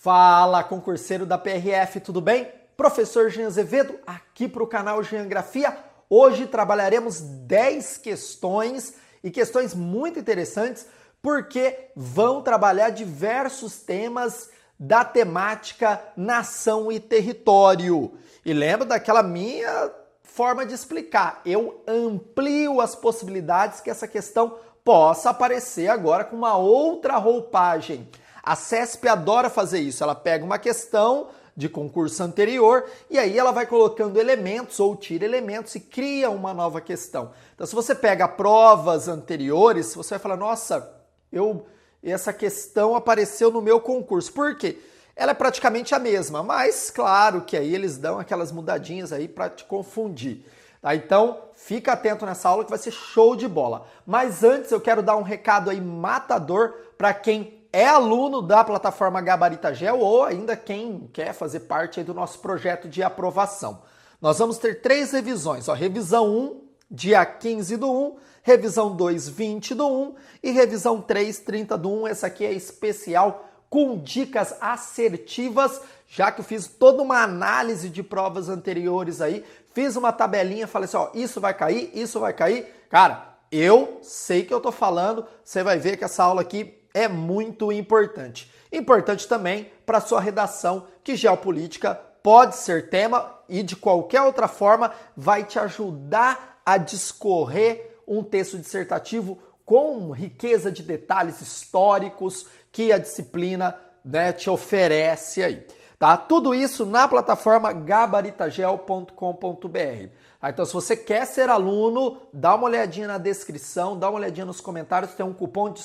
Fala, concurseiro da PRF, tudo bem? Professor Jean Azevedo, aqui para o canal Geografia. Hoje trabalharemos 10 questões e questões muito interessantes porque vão trabalhar diversos temas da temática nação e território. E lembra daquela minha forma de explicar, eu amplio as possibilidades que essa questão possa aparecer agora com uma outra roupagem. A CESP adora fazer isso, ela pega uma questão de concurso anterior e aí ela vai colocando elementos ou tira elementos e cria uma nova questão. Então se você pega provas anteriores, você vai falar, nossa, essa questão apareceu no meu concurso. Por quê? Ela é praticamente a mesma, mas claro que aí eles dão aquelas mudadinhas aí para te confundir. Tá? Então fica atento nessa aula que vai ser show de bola. Mas antes eu quero dar um recado aí matador para quem é aluno da plataforma GabaritaGel ou ainda quem quer fazer parte aí do nosso projeto de aprovação. Nós vamos ter 3 revisões. Revisão 1, dia 15 do 1, revisão 2, 20 do 1 e revisão 3, 30 do 1. Essa aqui é especial com dicas assertivas, já que eu fiz toda uma análise de provas anteriores aí, fiz uma tabelinha, falei assim, ó, isso vai cair. Cara, eu sei que eu tô falando, você vai ver que essa aula aqui é muito importante. Importante também para sua redação, que geopolítica pode ser tema e de qualquer outra forma vai te ajudar a discorrer um texto dissertativo com riqueza de detalhes históricos que a disciplina, né, te oferece aí. Tá? Tudo isso na plataforma gabaritagel.com.br. Então, se você quer ser aluno, dá uma olhadinha na descrição, dá uma olhadinha nos comentários, tem um cupom de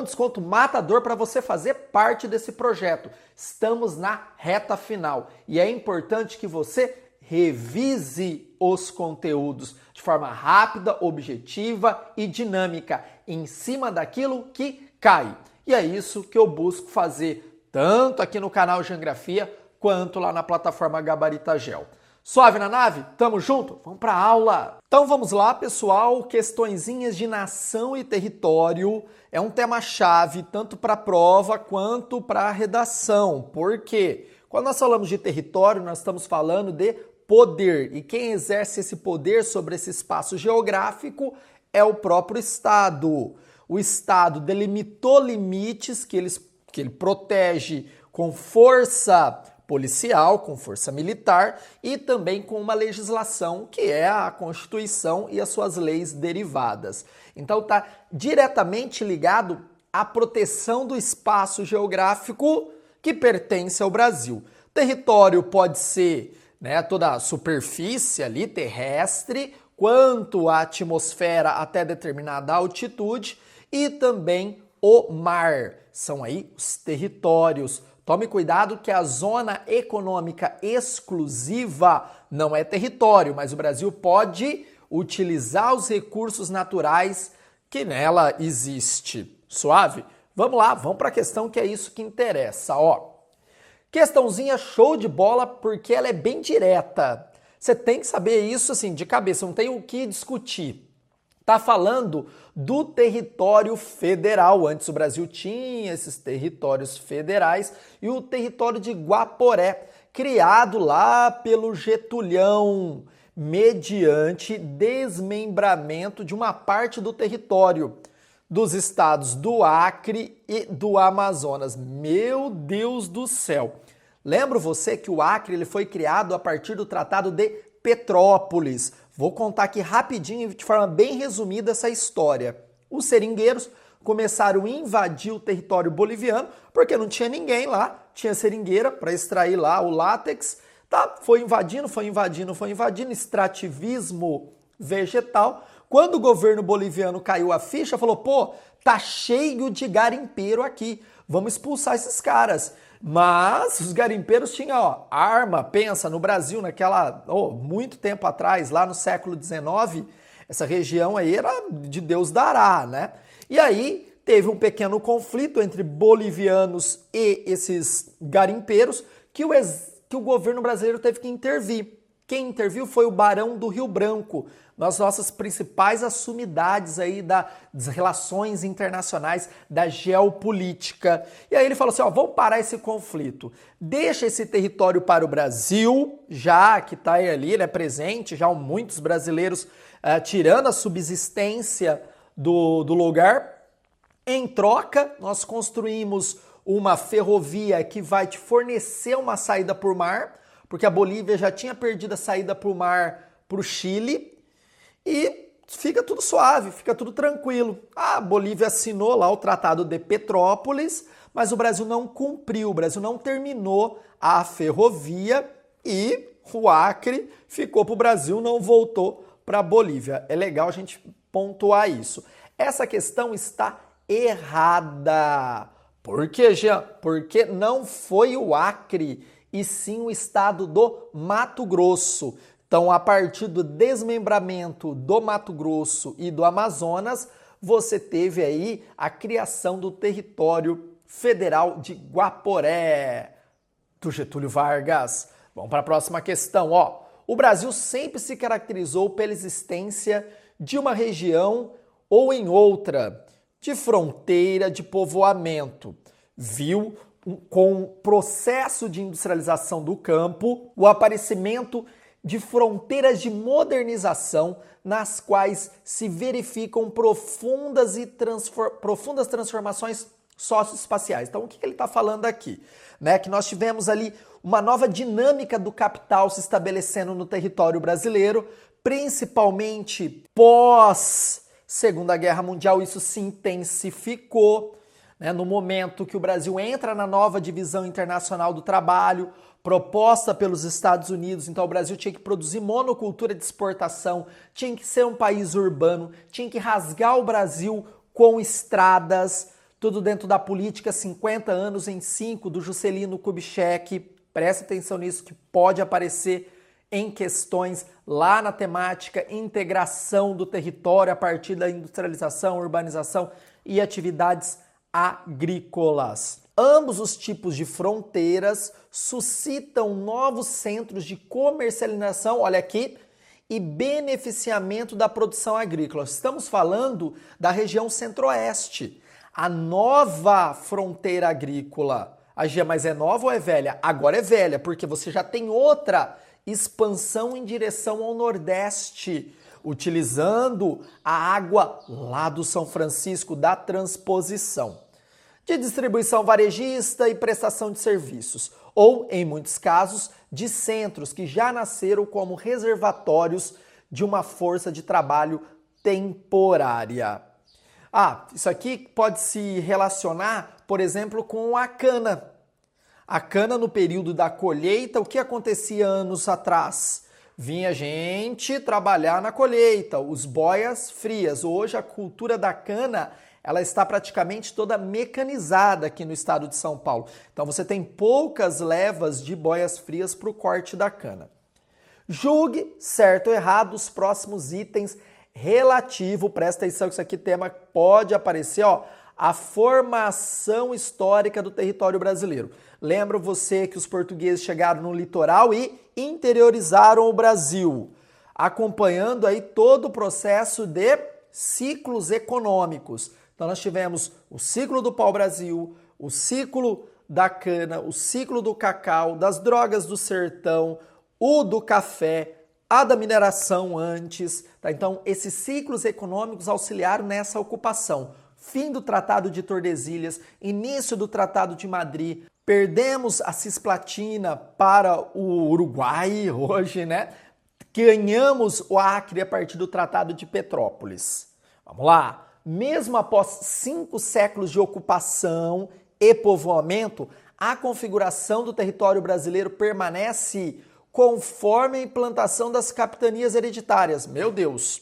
desconto matador para você fazer parte desse projeto. Estamos na reta final e é importante que você revise os conteúdos de forma rápida, objetiva e dinâmica, em cima daquilo que cai. E é isso que eu busco fazer, tanto aqui no canal Geografia, quanto lá na plataforma GabaritaGel. Suave na nave? Tamo junto? Vamos para a aula! Então vamos lá, pessoal. Questõezinhas de nação e território é um tema-chave tanto para a prova quanto para a redação. Por quê? Quando nós falamos de território, nós estamos falando de poder. E quem exerce esse poder sobre esse espaço geográfico é o próprio Estado. O Estado delimitou limites que ele protege com força policial, com força militar e também com uma legislação que é a Constituição e as suas leis derivadas. Então está diretamente ligado à proteção do espaço geográfico que pertence ao Brasil. Território pode ser, né, toda a superfície ali terrestre, quanto a atmosfera até determinada altitude e também o mar. São aí os territórios. Tome cuidado que a zona econômica exclusiva não é território, mas o Brasil pode utilizar os recursos naturais que nela existe. Suave? Vamos lá, vamos para a questão que é isso que interessa. Questãozinha show de bola porque ela é bem direta. Você tem que saber isso assim de cabeça, não tem o que discutir. Está falando do território federal. Antes o Brasil tinha esses territórios federais e o território de Guaporé, criado lá pelo Getulhão, mediante desmembramento de uma parte do território dos estados do Acre e do Amazonas. Meu Deus do céu! Lembro você que o Acre ele foi criado a partir do Tratado de Petrópolis. Vou contar aqui rapidinho, de forma bem resumida, essa história. Os seringueiros começaram a invadir o território boliviano, porque não tinha ninguém lá, tinha seringueira para extrair lá o látex. Tá, foi invadindo, extrativismo vegetal. Quando o governo boliviano caiu a ficha, falou, pô, tá cheio de garimpeiro aqui, vamos expulsar esses caras. Mas os garimpeiros tinham arma, pensa, no Brasil, muito tempo atrás, lá no século XIX, essa região aí era de Deus dará, né? E aí teve um pequeno conflito entre bolivianos e esses garimpeiros que o governo brasileiro teve que intervir. Quem interviu foi o Barão do Rio Branco, nas nossas principais assumidades aí das relações internacionais, da geopolítica. E aí ele falou assim, ó, vamos parar esse conflito, deixa esse território para o Brasil, já que está ali, ele é presente, já muitos brasileiros tirando a subsistência do lugar. Em troca, nós construímos uma ferrovia que vai te fornecer uma saída por mar, porque a Bolívia já tinha perdido a saída por mar para o Chile, e fica tudo suave, fica tudo tranquilo. A Bolívia assinou lá o Tratado de Petrópolis, mas o Brasil não cumpriu, o Brasil não terminou a ferrovia e o Acre ficou para o Brasil, não voltou para a Bolívia. É legal a gente pontuar isso. Essa questão está errada. Por quê, Jean? Porque não foi o Acre, e sim o estado do Mato Grosso. Então, a partir do desmembramento do Mato Grosso e do Amazonas, você teve aí a criação do território federal de Guaporé, do Getúlio Vargas. Vamos para a próxima questão, ó. O Brasil sempre se caracterizou pela existência de uma região ou em outra, de fronteira, de povoamento. Viu com o processo de industrialização do campo, o aparecimento de fronteiras de modernização nas quais se verificam profundas transformações socioespaciais. Então, o que ele está falando aqui? Que nós tivemos ali uma nova dinâmica do capital se estabelecendo no território brasileiro, principalmente pós Segunda Guerra Mundial, isso se intensificou, no momento que o Brasil entra na nova divisão internacional do trabalho, proposta pelos Estados Unidos. Então o Brasil tinha que produzir monocultura de exportação, tinha que ser um país urbano, tinha que rasgar o Brasil com estradas, tudo dentro da política 50 anos em 5 do Juscelino Kubitschek. Presta atenção nisso que pode aparecer em questões lá na temática integração do território a partir da industrialização, urbanização e atividades agrícolas. Ambos os tipos de fronteiras suscitam novos centros de comercialização, olha aqui, e beneficiamento da produção agrícola. Estamos falando da região centro-oeste. A nova fronteira agrícola, mas é nova ou é velha? Agora é velha, porque você já tem outra expansão em direção ao Nordeste, utilizando a água lá do São Francisco da Transposição, de distribuição varejista e prestação de serviços, ou, em muitos casos, de centros que já nasceram como reservatórios de uma força de trabalho temporária. Isso aqui pode se relacionar, por exemplo, com a cana. A cana, no período da colheita, o que acontecia anos atrás? Vinha gente trabalhar na colheita, os boias frias. Hoje a cultura da cana, ela está praticamente toda mecanizada aqui no estado de São Paulo. Então você tem poucas levas de boias frias para o corte da cana. Julgue certo ou errado os próximos itens relativo, presta atenção que isso aqui tema pode aparecer, a formação histórica do território brasileiro. Lembra você que os portugueses chegaram no litoral e interiorizaram o Brasil, acompanhando aí todo o processo de ciclos econômicos. Então nós tivemos o ciclo do pau-brasil, o ciclo da cana, o ciclo do cacau, das drogas do sertão, o do café, a da mineração antes. Tá? Então esses ciclos econômicos auxiliaram nessa ocupação. Fim do Tratado de Tordesilhas, início do Tratado de Madrid, perdemos a Cisplatina para o Uruguai hoje, Ganhamos o Acre a partir do Tratado de Petrópolis. Vamos lá. Mesmo após 5 séculos de ocupação e povoamento, a configuração do território brasileiro permanece conforme a implantação das capitanias hereditárias. Meu Deus!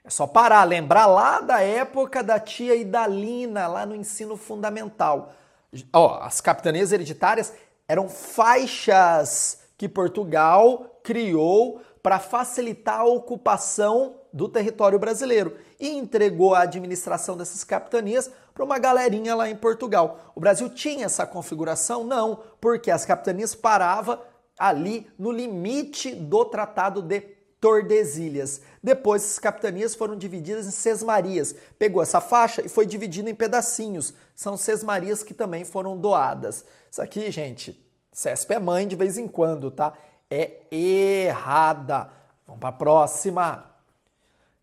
É só parar, lembrar lá da época da tia Idalina, lá no ensino fundamental. As capitanias hereditárias eram faixas que Portugal criou para facilitar a ocupação do território brasileiro e entregou a administração dessas capitanias para uma galerinha lá em Portugal. O Brasil tinha essa configuração? Não, porque as capitanias paravam ali no limite do Tratado de Tordesilhas. Depois, essas capitanias foram divididas em sesmarias. Pegou essa faixa e foi dividindo em pedacinhos. São sesmarias que também foram doadas. Isso aqui, gente, CESP é mãe de vez em quando, tá? É errada. Vamos para a próxima.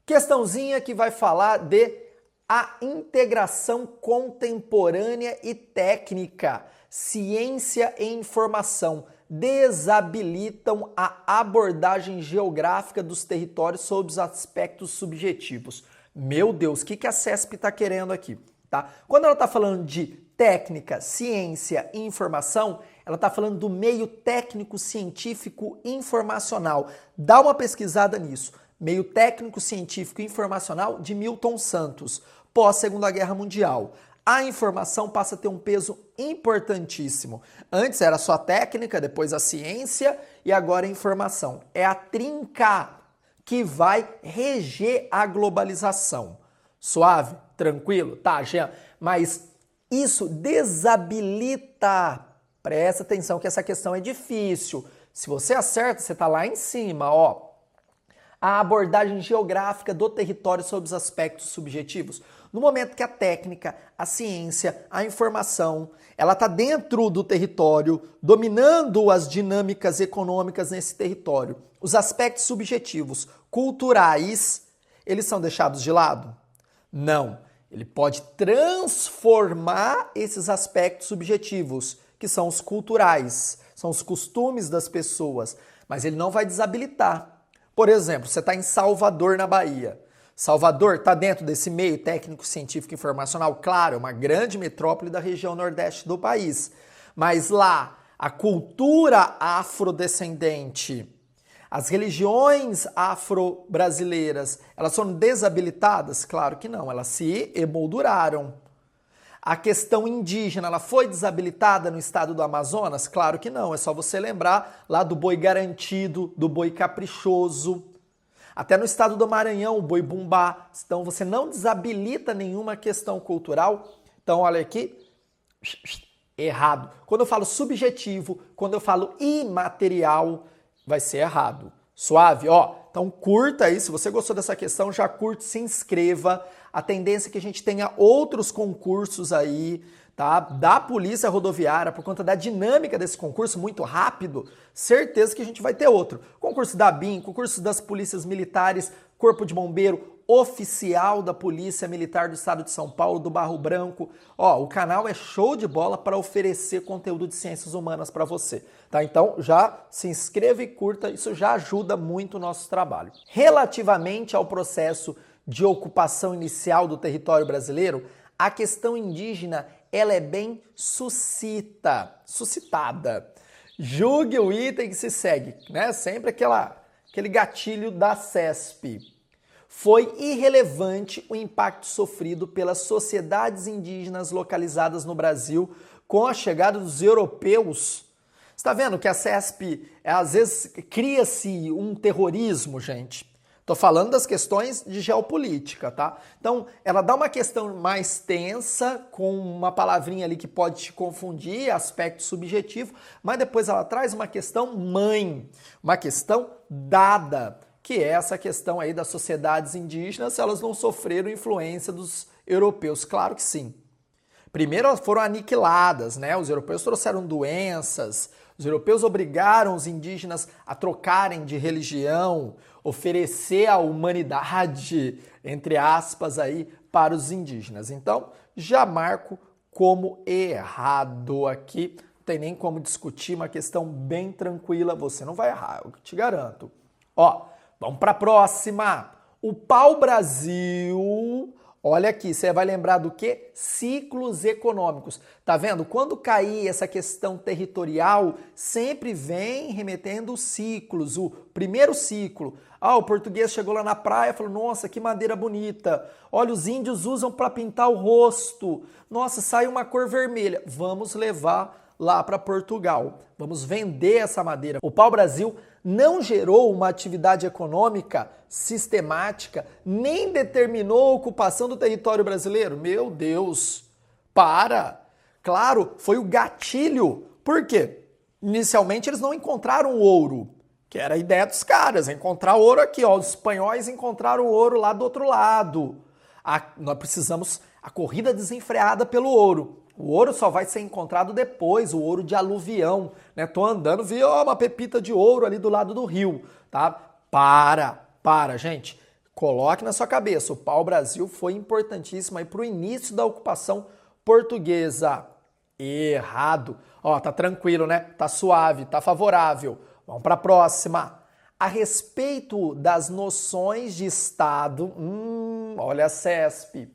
Questãozinha que vai falar de a integração contemporânea e técnica, ciência e informação desabilitam a abordagem geográfica dos territórios sob os aspectos subjetivos. Meu Deus, o que a CESP está querendo aqui? Tá? Quando ela está falando de técnica, ciência e informação, ela está falando do meio técnico, científico e informacional. Dá uma pesquisada nisso. Meio técnico, científico e informacional de Milton Santos, pós-Segunda Guerra Mundial. A informação passa a ter um peso importantíssimo. Antes era só a técnica, depois a ciência e agora a informação. É a trinca que vai reger a globalização. Suave? Tranquilo? Tá, Jean? Mas isso desabilita. Presta atenção que essa questão é difícil. Se você acerta, você tá lá em cima, ó. A abordagem geográfica do território sob os aspectos subjetivos. No momento que a técnica, a ciência, a informação, ela está dentro do território, dominando as dinâmicas econômicas nesse território. Os aspectos subjetivos, culturais, eles são deixados de lado? Não. Ele pode transformar esses aspectos subjetivos, que são os culturais, são os costumes das pessoas, mas ele não vai desabilitar. Por exemplo, você está em Salvador, na Bahia. Salvador está dentro desse meio técnico, científico e informacional? Claro, é uma grande metrópole da região nordeste do país. Mas lá, a cultura afrodescendente, as religiões afro-brasileiras, elas foram desabilitadas? Claro que não, elas se emolduraram. A questão indígena, ela foi desabilitada no estado do Amazonas? Claro que não, é só você lembrar lá do boi garantido, do boi caprichoso. Até no estado do Maranhão, o boi bumbá. Então você não desabilita nenhuma questão cultural. Então olha aqui, errado. Quando eu falo subjetivo, quando eu falo imaterial, vai ser errado. Suave? Ó, então curta aí, se você gostou dessa questão, já curte, se inscreva. A tendência é que a gente tenha outros concursos aí, tá? Da Polícia Rodoviária, por conta da dinâmica desse concurso, muito rápido, certeza que a gente vai ter outro. Concurso da BIM, concurso das polícias militares, Corpo de Bombeiro, oficial da Polícia Militar do Estado de São Paulo, do Barro Branco. Ó, o canal é show de bola para oferecer conteúdo de ciências humanas para você, tá? Então já se inscreva e curta, isso já ajuda muito o nosso trabalho. Relativamente ao processo de ocupação inicial do território brasileiro, a questão indígena ela é bem suscitada. Julgue o item que se segue, né? Sempre aquele gatilho da CESP. Foi irrelevante o impacto sofrido pelas sociedades indígenas localizadas no Brasil com a chegada dos europeus. Você está vendo que a CESP, às vezes, cria-se um terrorismo, gente? Estou falando das questões de geopolítica, tá? Então, ela dá uma questão mais tensa, com uma palavrinha ali que pode te confundir, aspecto subjetivo, mas depois ela traz uma questão mãe, uma questão dada, que é essa questão aí das sociedades indígenas, se elas não sofreram influência dos europeus. Claro que sim. Primeiro elas foram aniquiladas, né? Os europeus trouxeram doenças, os europeus obrigaram os indígenas a trocarem de religião, oferecer a humanidade, entre aspas, aí, para os indígenas. Então, já marco como errado aqui. Não tem nem como discutir, uma questão bem tranquila. Você não vai errar, eu te garanto. Ó, vamos para a próxima. O pau-brasil... Olha aqui, você vai lembrar do quê? Ciclos econômicos. Tá vendo? Quando cair essa questão territorial, sempre vem remetendo os ciclos. O primeiro ciclo. Ah, o português chegou lá na praia e falou, nossa, que madeira bonita. Olha, os índios usam para pintar o rosto. Nossa, sai uma cor vermelha. Vamos levar lá para Portugal. Vamos vender essa madeira. O pau-brasil não gerou uma atividade econômica sistemática, nem determinou a ocupação do território brasileiro. Meu Deus, para! Claro, foi o gatilho. Por quê? Inicialmente eles não encontraram ouro, que era a ideia dos caras, encontrar ouro aqui, ó. Os espanhóis encontraram ouro lá do outro lado. Nós precisamos a corrida desenfreada pelo ouro. O ouro só vai ser encontrado depois, o ouro de aluvião, né? Tô andando, vi uma pepita de ouro ali do lado do rio, tá? Para, gente. Coloque na sua cabeça, o pau-brasil foi importantíssimo aí pro início da ocupação portuguesa. Errado. Ó, tá tranquilo, né? Tá suave, tá favorável. Vamos para a próxima. A respeito das noções de Estado, olha a CESP,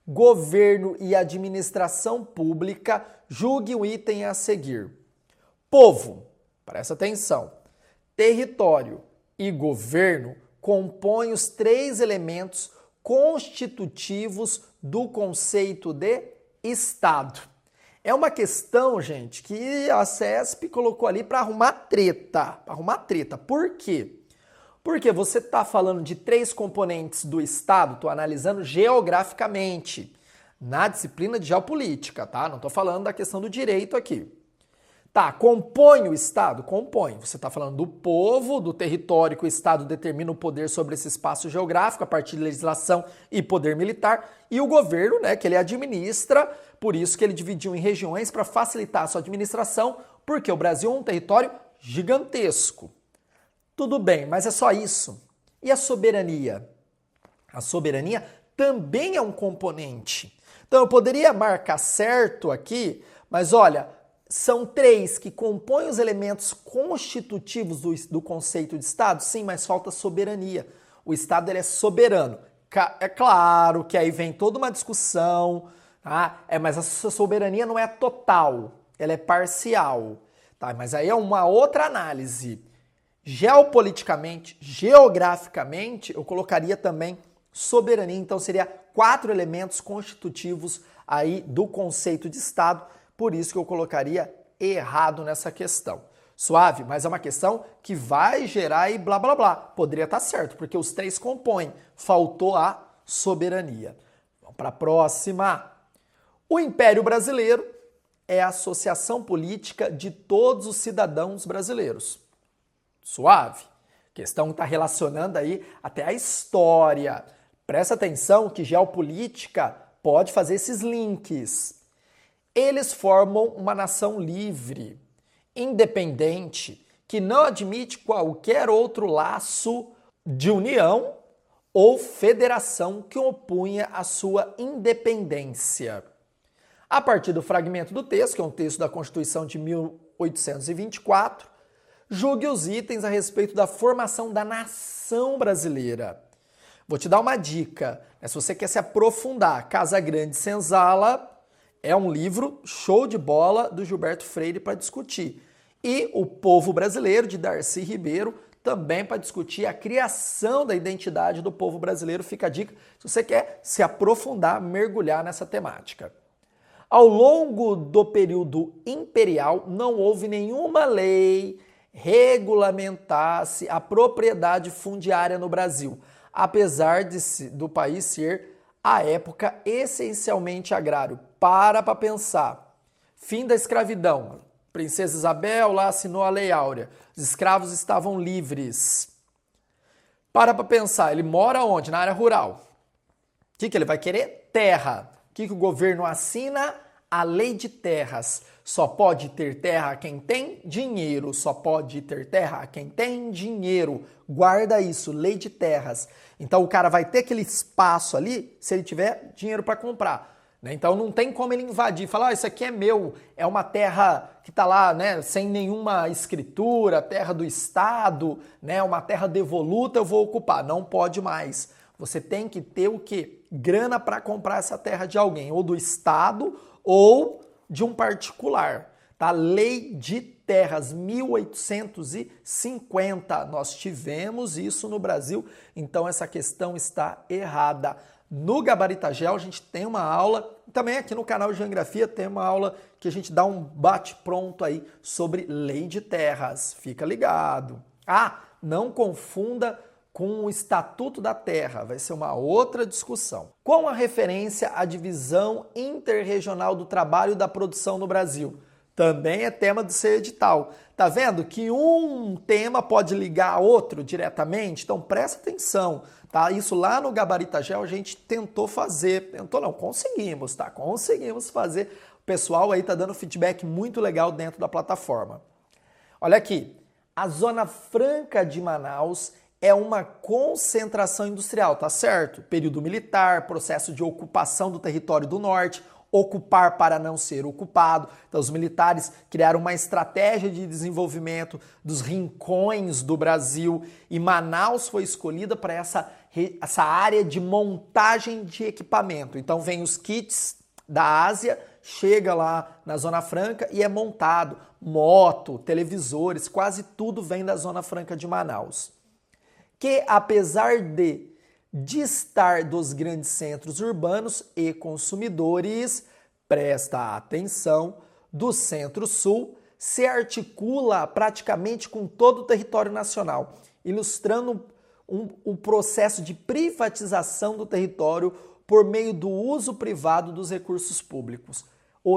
governo e administração pública, julgue o item a seguir. Povo, presta atenção, território e governo compõem os três elementos constitutivos do conceito de Estado. É uma questão, gente, que a CESP colocou ali para arrumar treta. Por quê? Porque você está falando de três componentes do Estado, estou analisando geograficamente, na disciplina de geopolítica, tá? Não estou falando da questão do direito aqui. Tá, compõe o Estado? Compõe. Você está falando do povo, do território que o Estado determina o poder sobre esse espaço geográfico a partir de legislação e poder militar, e o governo, né, que ele administra, por isso que ele dividiu em regiões para facilitar a sua administração, porque o Brasil é um território gigantesco. Tudo bem, mas é só isso. E a soberania? A soberania também é um componente. Então eu poderia marcar certo aqui, mas olha, são três que compõem os elementos constitutivos do conceito de Estado? Sim, mas falta soberania. O Estado ele é soberano. É claro que aí vem toda uma discussão, tá? Mas a soberania não é total, ela é parcial. Tá? Mas aí é uma outra análise. Geopoliticamente, geograficamente, eu colocaria também soberania. Então seria 4 elementos constitutivos aí do conceito de Estado. Por isso que eu colocaria errado nessa questão. Suave, mas é uma questão que vai gerar aí blá blá blá. Poderia estar certo, porque os três compõem. Faltou a soberania. Vamos para a próxima. O Império Brasileiro é a associação política de todos os cidadãos brasileiros. Suave. A questão está relacionando aí até a história. Presta atenção que geopolítica pode fazer esses links. Eles formam uma nação livre, independente, que não admite qualquer outro laço de união ou federação que opunha a sua independência. A partir do fragmento do texto, que é um texto da Constituição de 1824, julgue os itens a respeito da formação da nação brasileira. Vou te dar uma dica, né? Se você quer se aprofundar, Casa Grande Senzala é um livro show de bola do Gilberto Freire para discutir. E O Povo Brasileiro, de Darcy Ribeiro, também para discutir a criação da identidade do povo brasileiro. Fica a dica se você quer se aprofundar, mergulhar nessa temática. Ao longo do período imperial, não houve nenhuma lei regulamentasse a propriedade fundiária no Brasil, apesar do país ser, à época, essencialmente agrário. Para pensar. Fim da escravidão. Princesa Isabel lá assinou a Lei Áurea. Os escravos estavam livres. Para pensar. Ele mora onde? Na área rural. O que ele vai querer? Terra. O que o governo assina? A Lei de Terras. Só pode ter terra quem tem dinheiro. Só pode ter terra quem tem dinheiro. Guarda isso, Lei de Terras. Então o cara vai ter aquele espaço ali se ele tiver dinheiro para comprar. Então não tem como ele invadir, falar, isso aqui é meu, é uma terra que está lá, né, sem nenhuma escritura, terra do Estado, né, uma terra devoluta, eu vou ocupar. Não pode mais. Você tem que ter o quê? Grana para comprar essa terra de alguém, ou do Estado ou de um particular. Tá? Lei de Terras, 1850. Nós tivemos isso no Brasil, então essa questão está errada. No Gabaritagel a gente tem uma aula, também aqui no canal de Geografia tem uma aula que a gente dá um bate-pronto aí sobre Lei de Terras. Fica ligado. Ah, não confunda com o Estatuto da Terra, vai ser uma outra discussão. Com a referência à divisão interregional do trabalho e da produção no Brasil. Também é tema do seu edital. Tá vendo que um tema pode ligar a outro diretamente? Então presta atenção, tá? Isso lá no Gabaritagel a gente tentou fazer, conseguimos, tá? Conseguimos fazer. O pessoal aí tá dando feedback muito legal dentro da plataforma. Olha aqui, a Zona Franca de Manaus é uma concentração industrial, tá certo? Período militar, processo de ocupação do território do norte, ocupar para não ser ocupado. Então os militares criaram uma estratégia de desenvolvimento dos rincões do Brasil e Manaus foi escolhida para essa área de montagem de equipamento. Então vem os kits da Ásia, chega lá na Zona Franca e é montado. Moto, televisores, quase tudo vem da Zona Franca de Manaus. Que apesar de distar dos grandes centros urbanos e consumidores, presta atenção, do Centro-Sul, se articula praticamente com todo o território nacional, ilustrando o processo de privatização do território por meio do uso privado dos recursos públicos.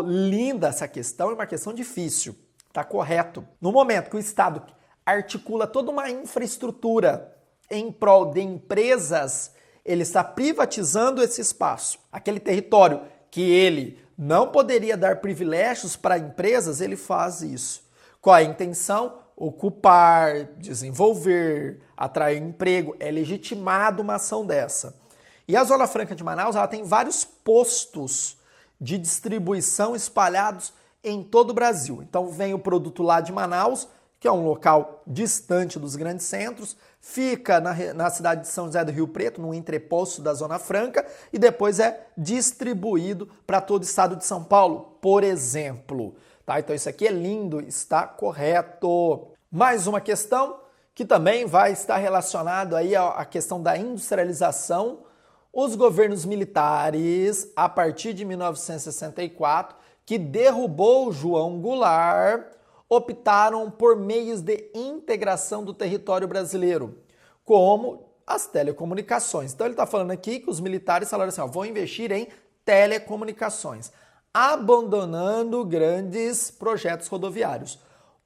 Linda essa questão, é uma questão difícil, tá correto. No momento que o Estado articula toda uma infraestrutura em prol de empresas, ele está privatizando esse espaço. Aquele território que ele não poderia dar privilégios para empresas, ele faz isso. Qual é a intenção? Ocupar, desenvolver, atrair emprego. É legitimado uma ação dessa. E a Zona Franca de Manaus, ela tem vários postos de distribuição espalhados em todo o Brasil. Então vem o produto lá de Manaus, que é um local distante dos grandes centros, fica na cidade de São José do Rio Preto, no entreposto da Zona Franca, e depois é distribuído para todo o estado de São Paulo, por exemplo. Tá? Então isso aqui é lindo, está correto. Mais uma questão que também vai estar relacionado aí à questão da industrialização. Os governos militares, a partir de 1964, que derrubou João Goulart, optaram por meios de integração do território brasileiro, como as telecomunicações. Então ele está falando aqui que os militares falaram assim, vão investir em telecomunicações, abandonando grandes projetos rodoviários.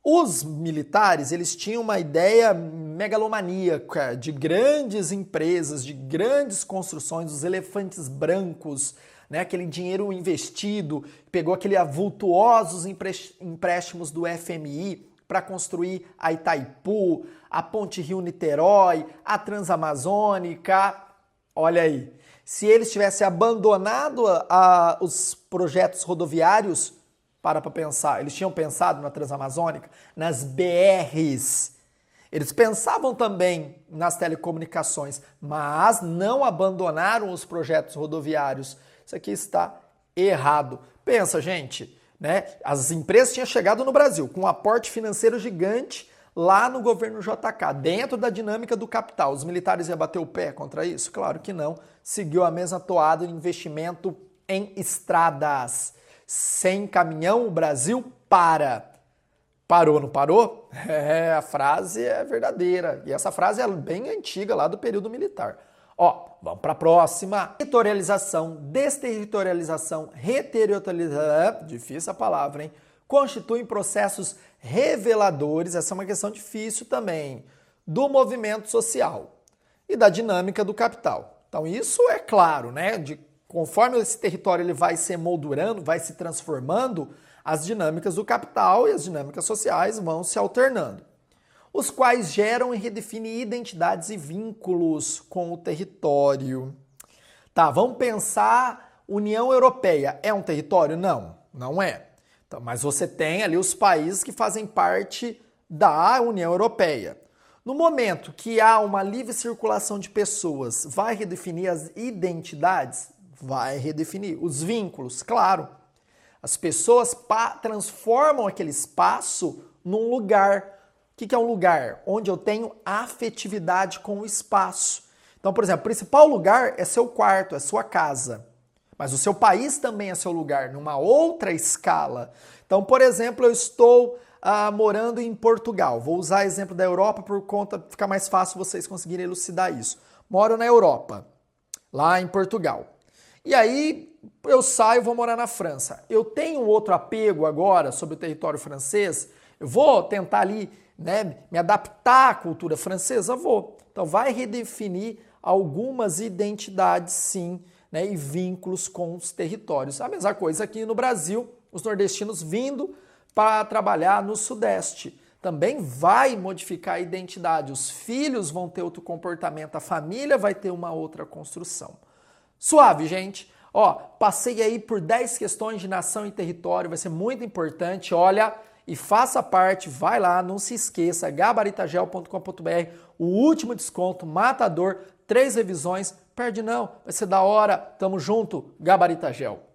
Os militares, eles tinham uma ideia megalomaníaca de grandes empresas, de grandes construções, os elefantes brancos, né? Aquele dinheiro investido, pegou aqueles avultuosos empréstimos do FMI para construir a Itaipu, a Ponte Rio-Niterói, a Transamazônica. Olha aí, se eles tivessem abandonado os projetos rodoviários, para pensar, eles tinham pensado na Transamazônica, nas BRs, eles pensavam também nas telecomunicações, mas não abandonaram os projetos rodoviários. Isso aqui está errado. Pensa, gente, né? As empresas tinham chegado no Brasil com um aporte financeiro gigante lá no governo JK, dentro da dinâmica do capital. Os militares iam bater o pé contra isso? Claro que não. Seguiu a mesma toada de investimento em estradas. Sem caminhão, o Brasil para. Parou, não parou? A frase é verdadeira. E essa frase é bem antiga, lá do período militar. Vamos para a próxima. Territorialização, desterritorialização, reterritorialização, difícil a palavra, hein? Constituem processos reveladores, essa é uma questão difícil também, do movimento social e da dinâmica do capital. Então isso é claro, né? Conforme esse território ele vai se moldurando, vai se transformando, as dinâmicas do capital e as dinâmicas sociais vão se alternando, os quais geram e redefinem identidades e vínculos com o território. Tá, vamos pensar, União Europeia é um território? Não, não é. Então, mas você tem ali os países que fazem parte da União Europeia. No momento que há uma livre circulação de pessoas, vai redefinir as identidades? Vai redefinir. Os vínculos, claro. As pessoas transformam aquele espaço num lugar. O que é um lugar? Onde eu tenho afetividade com o espaço. Então, por exemplo, o principal lugar é seu quarto, é sua casa. Mas o seu país também é seu lugar, numa outra escala. Então, por exemplo, eu estou morando em Portugal. Vou usar o exemplo da Europa por conta de ficar mais fácil vocês conseguirem elucidar isso. Moro na Europa, lá em Portugal. E aí, eu saio e vou morar na França. Eu tenho outro apego agora sobre o território francês, eu vou tentar ali, né, me adaptar à cultura francesa? Vou. Então vai redefinir algumas identidades, sim, né, e vínculos com os territórios. A mesma coisa aqui no Brasil, os nordestinos vindo para trabalhar no Sudeste. Também vai modificar a identidade. Os filhos vão ter outro comportamento, a família vai ter uma outra construção. Suave, gente. Ó, passei aí por 10 questões de nação e território, vai ser muito importante. Olha, e faça parte, vai lá, não se esqueça, gabaritagel.com.br, o último desconto, matador, 3 revisões, perde não, vai ser da hora. Tamo junto, Gabarita Gel.